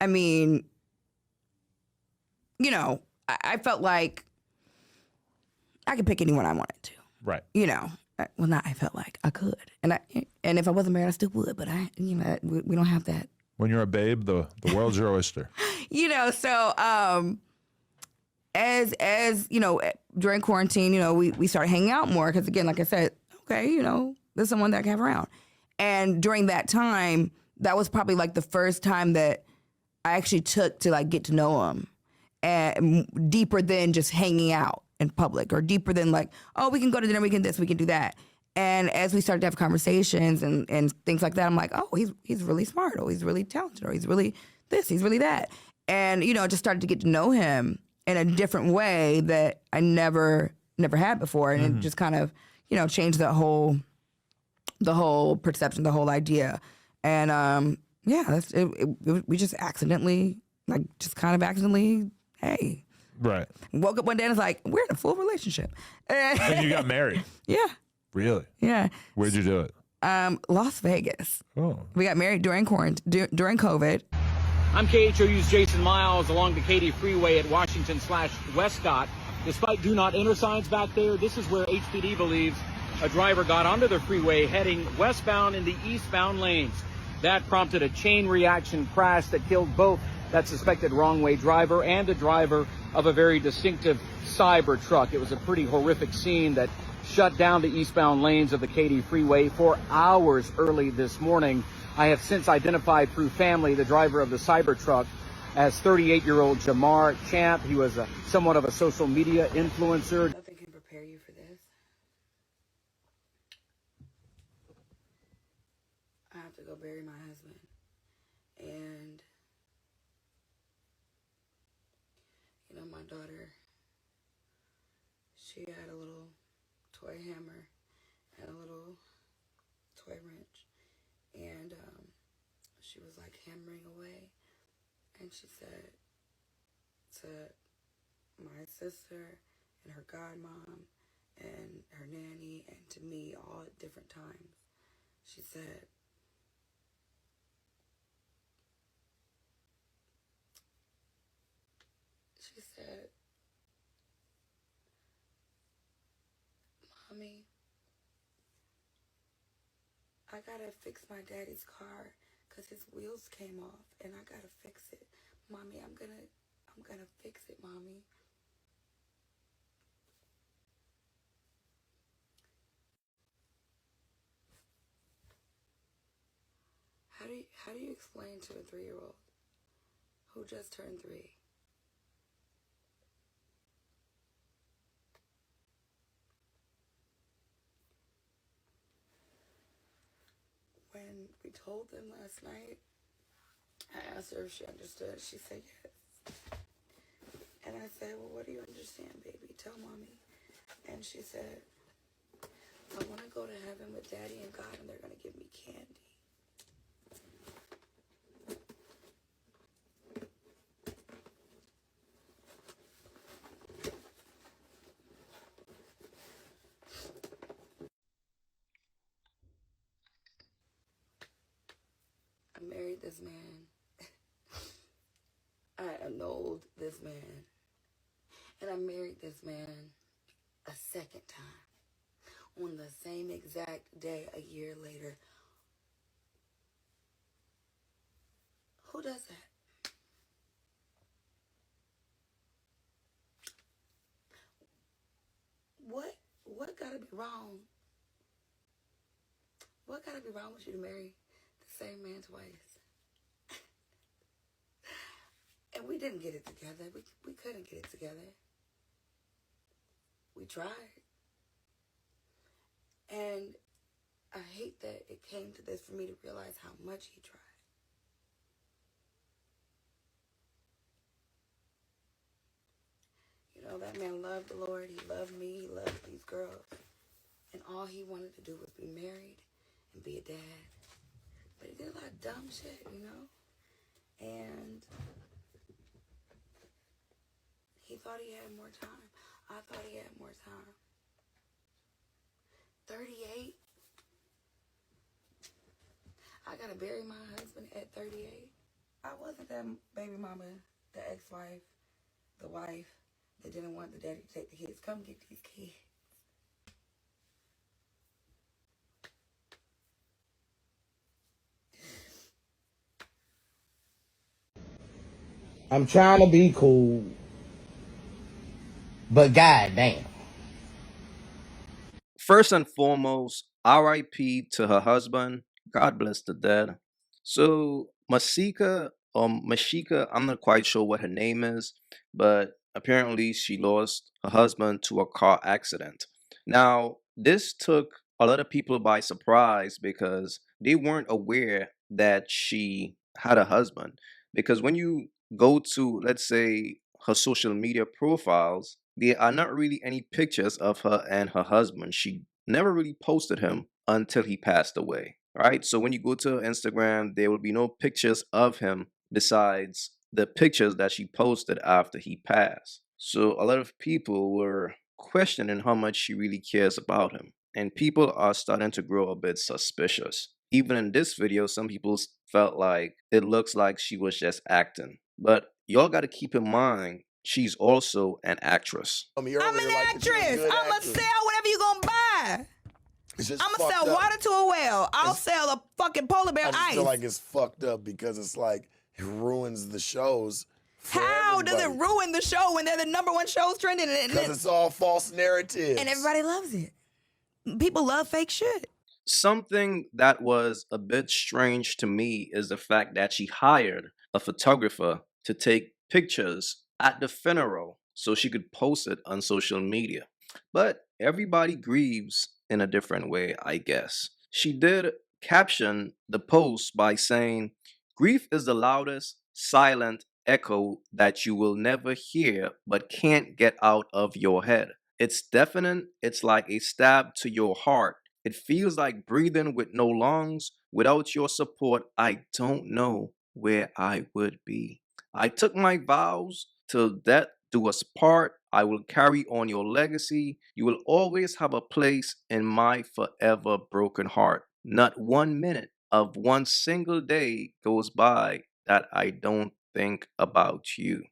mean, I felt like I could pick anyone I wanted to. Right. Well, not I felt like I could, and if I wasn't married, I still would. But we don't have that. When you're a babe, the world's your oyster. So as during quarantine, we started hanging out more because, again, like I said, okay, there's someone that I can have around. And during that time, that was probably like the first time that I actually took to like get to know him, and deeper than just hanging out in public, or deeper than like, oh, we can go to dinner, we can this, we can do that. And as we started to have conversations and things like that, I'm like, oh, he's really smart, or he's really talented, or he's really this, he's really that. And, just started to get to know him in a different way that I never had before. And it just kind of, changed the whole perception, the whole idea. And we just accidentally, hey. Right. Woke up one day and it's like, we're in a full relationship. And you got married? Yeah. Really? Yeah. Where'd you do it? Las Vegas. Oh. We got married during during COVID. I'm KHOU's Jason Miles along the Katy Freeway at Washington/Westcott. Despite do not enter signs back there, this is where HPD believes a driver got onto the freeway heading westbound in the eastbound lanes. That prompted a chain reaction crash that killed both that suspected wrong-way driver and the driver of a very distinctive cyber truck. It was a pretty horrific scene that shut down the eastbound lanes of the Katy Freeway for hours early this morning. I have since identified through family the driver of the cyber truck as 38-year-old Jamar Champ. He was somewhat of a social media influencer. Nothing can prepare you for this. I have to go bury my husband. And, my daughter, she had a little toy hammer and a little toy wrench. And she was like hammering away. And she said to my sister and her godmom and her nanny and to me all at different times, she said, Mommy, I gotta fix my daddy's car because his wheels came off and I gotta fix it. Mommy, I'm gonna fix it, Mommy. How do you explain to a 3-year-old who just turned 3? When we told them last night, I asked her if she understood. She said yes. And I said, well, what do you understand, baby? Tell Mommy. And she said, I want to go to heaven with Daddy and God, and they're going to give me candy. I married this man. I annulled this man. And I married this man a second time on the same exact day a year later. Who does that? What gotta be wrong? What gotta be wrong with you to marry the same man twice? And we didn't get it together. We couldn't get it together. We tried. And I hate that it came to this for me to realize how much he tried. That man loved the Lord. He loved me. He loved these girls. And all he wanted to do was be married and be a dad. But he did a lot of dumb shit, And he thought he had more time. I thought he had more time. 38. I gotta bury my husband at 38. I wasn't that baby mama, the ex-wife, the wife that didn't want the daddy to take the kids. Come get these kids. I'm trying to be cool, but goddamn. First and foremost, RIP to her husband. God bless the dead. So Mashika, I'm not quite sure what her name is, but apparently she lost her husband to a car accident. Now, this took a lot of people by surprise because they weren't aware that she had a husband. Because when you go to, let's say, her social media profiles, there are not really any pictures of her and her husband. She never really posted him until he passed away. Right? So when you go to Instagram, there will be no pictures of him besides the pictures that she posted after he passed. So a lot of people were questioning how much she really cares about him. And people are starting to grow a bit suspicious. Even in this video, some people felt like it looks like she was just acting. But y'all got to keep in mind, she's also an actress. I'm an actress. I'm going to sell whatever you going to buy. I'm going to sell water to a whale. I'll sell a fucking polar bear I just ice. feel like it's fucked up because it's like it ruins the shows. How does it ruin the show when they're the #1 shows trending? Because it's all false narratives. And everybody loves it. People love fake shit. Something that was a bit strange to me is the fact that she hired a photographer to take pictures at the funeral so she could post it on social media. But everybody grieves in a different way, I guess. She did caption the post by saying, "Grief is the loudest, silent echo that you will never hear but can't get out of your head. It's deafening, it's like a stab to your heart. It feels like breathing with no lungs. Without your support, I don't know where I would be. I took my vows till death do us part. I will carry on your legacy. You will always have a place in my forever broken heart. Not 1 minute of one single day goes by that I don't think about you."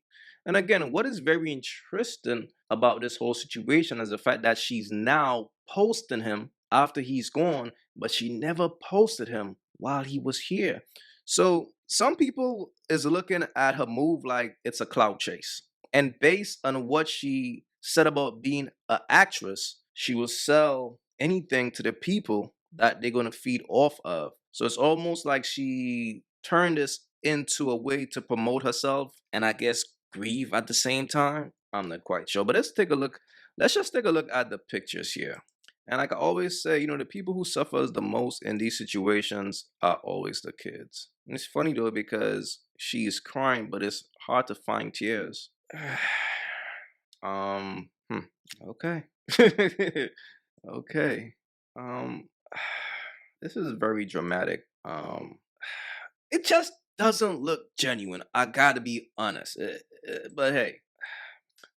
And again, what is very interesting about this whole situation is the fact that she's now posting him after he's gone, but she never posted him while he was here. So some people is looking at her move like it's a clout chase. And based on what she said about being an actress, she will sell anything to the people that they're going to feed off of. So it's almost like she turned this into a way to promote herself and I guess grieve at the same time. I'm not quite sure, but let's take a look. Let's just take a look at the pictures here. And like I always say, the people who suffers the most in these situations are always the kids. And it's funny though because she's crying, but it's hard to find tears. Okay. Okay. This is very dramatic. It just doesn't look genuine. I gotta be honest. But hey,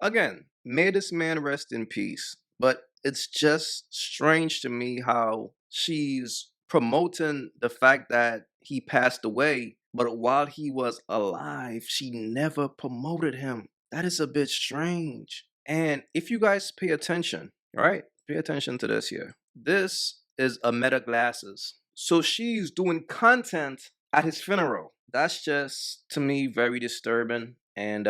again, may this man rest in peace. But it's just strange to me how she's promoting the fact that he passed away, but while he was alive, she never promoted him. That is a bit strange. And if you guys pay attention, right? Pay attention to this here. This is a Meta glasses. So she's doing content at his funeral. That's just, to me, very disturbing. And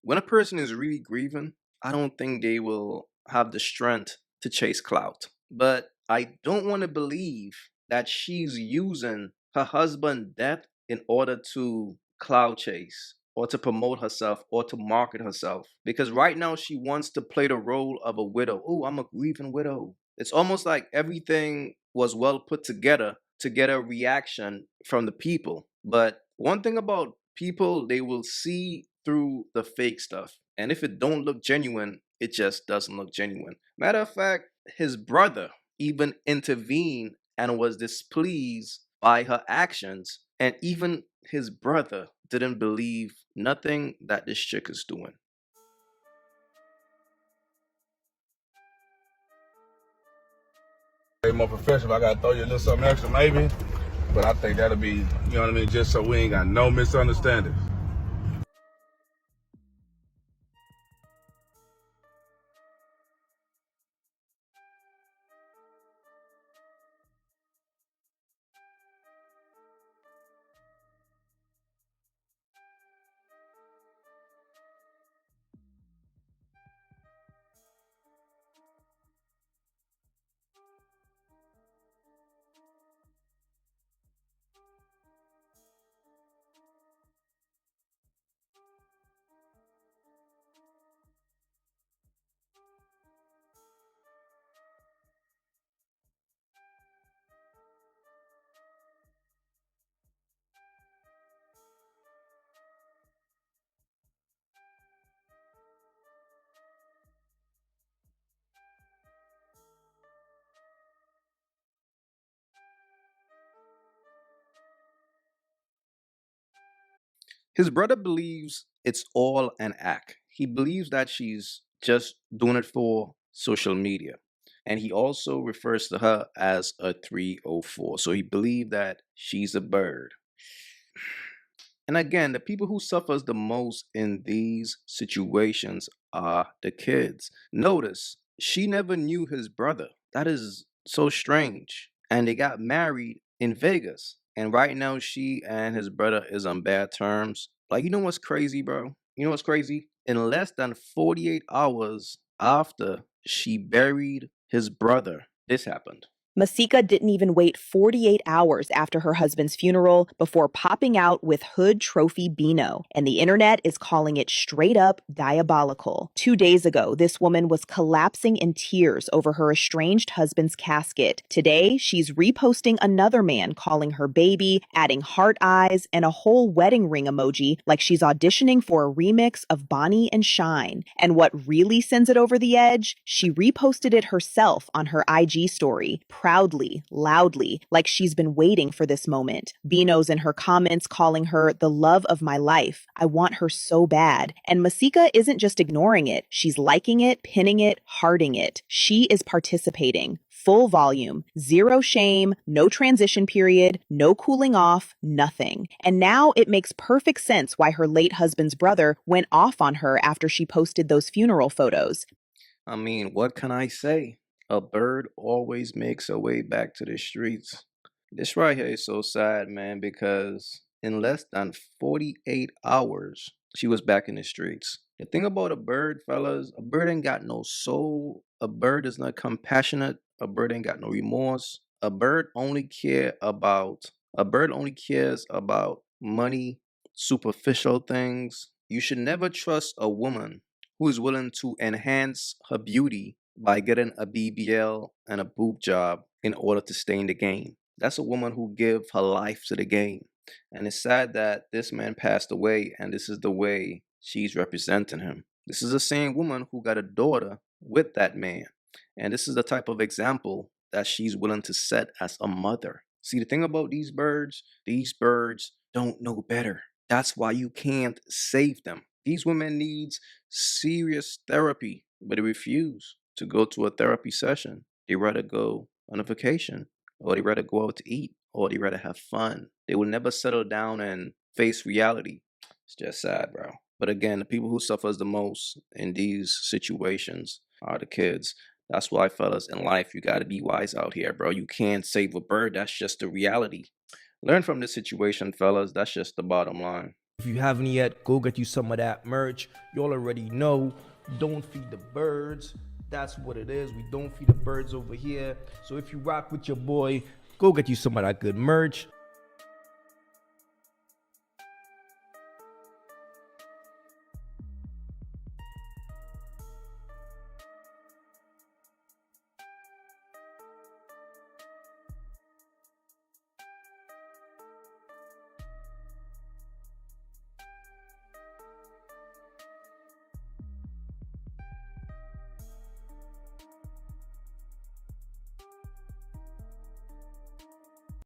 when a person is really grieving, I don't think they will have the strength to chase clout. But I don't want to believe that she's using her husband's death in order to clout chase or to promote herself or to market herself. Because right now she wants to play the role of a widow. Oh, I'm a grieving widow. It's almost like everything was well put together to get a reaction from the people. But one thing about people, they will see through the fake stuff. And if it don't look genuine, it just doesn't look genuine. Matter of fact, his brother even intervened and was displeased by her actions. And even his brother didn't believe nothing that this chick is doing. More professional. I gotta throw you a little something extra, maybe. But I think that'll be, you know what I mean, just so we ain't got no misunderstandings. His brother believes it's all an act. He believes that she's just doing it for social media. And he also refers to her as a 304. So he believes that she's a bird. And again, the people who suffers the most in these situations are the kids. Notice, she never knew his brother. That is so strange. And they got married in Vegas. And right now, she and his brother is on bad terms. Like, you know what's crazy, bro? You know what's crazy? In less than 48 hours after she buried his brother, this happened. Masika didn't even wait 48 hours after her husband's funeral before popping out with Hood Trophy Beano, and the internet is calling it straight up diabolical. 2 days ago, this woman was collapsing in tears over her estranged husband's casket. Today, she's reposting another man calling her baby, adding heart eyes, and a whole wedding ring emoji like she's auditioning for a remix of Bonnie and Shine. And what really sends it over the edge? She reposted it herself on her IG story, proudly, loudly, like she's been waiting for this moment. Beano's in her comments calling her the love of my life. I want her so bad. And Masika isn't just ignoring it. She's liking it, pinning it, hearting it. She is participating. Full volume, zero shame, no transition period, no cooling off, nothing. And now it makes perfect sense why her late husband's brother went off on her after she posted those funeral photos. I mean, what can I say? A bird always makes her way back to the streets. This right here is so sad, man, because in less than 48 hours, she was back in the streets. The thing about a bird, fellas, a bird ain't got no soul. A bird is not compassionate. A bird ain't got no remorse. A bird only cares about money, superficial things. You should never trust a woman who is willing to enhance her beauty by getting a BBL and a boob job in order to stay in the game. That's a woman who give her life to the game. And it's sad that this man passed away and this is the way she's representing him. This is the same woman who got a daughter with that man. And this is the type of example that she's willing to set as a mother. See, the thing about these birds don't know better. That's why you can't save them. These women needs serious therapy, but they refuse to go to a therapy session. They rather go on a vacation, or they rather go out to eat, or they rather have fun. They will never settle down and face reality. It's just sad, bro. But again, the people who suffers the most in these situations are the kids. That's why, fellas, in life, you got to be wise out here, bro. You can't save a bird. That's just the reality. Learn from this situation, fellas. That's just the bottom line. If you haven't yet, go get you some of that merch. Y'all already know, don't feed the birds. That's what it is. We don't feed the birds over here. So if you rock with your boy, go get you some of that good merch.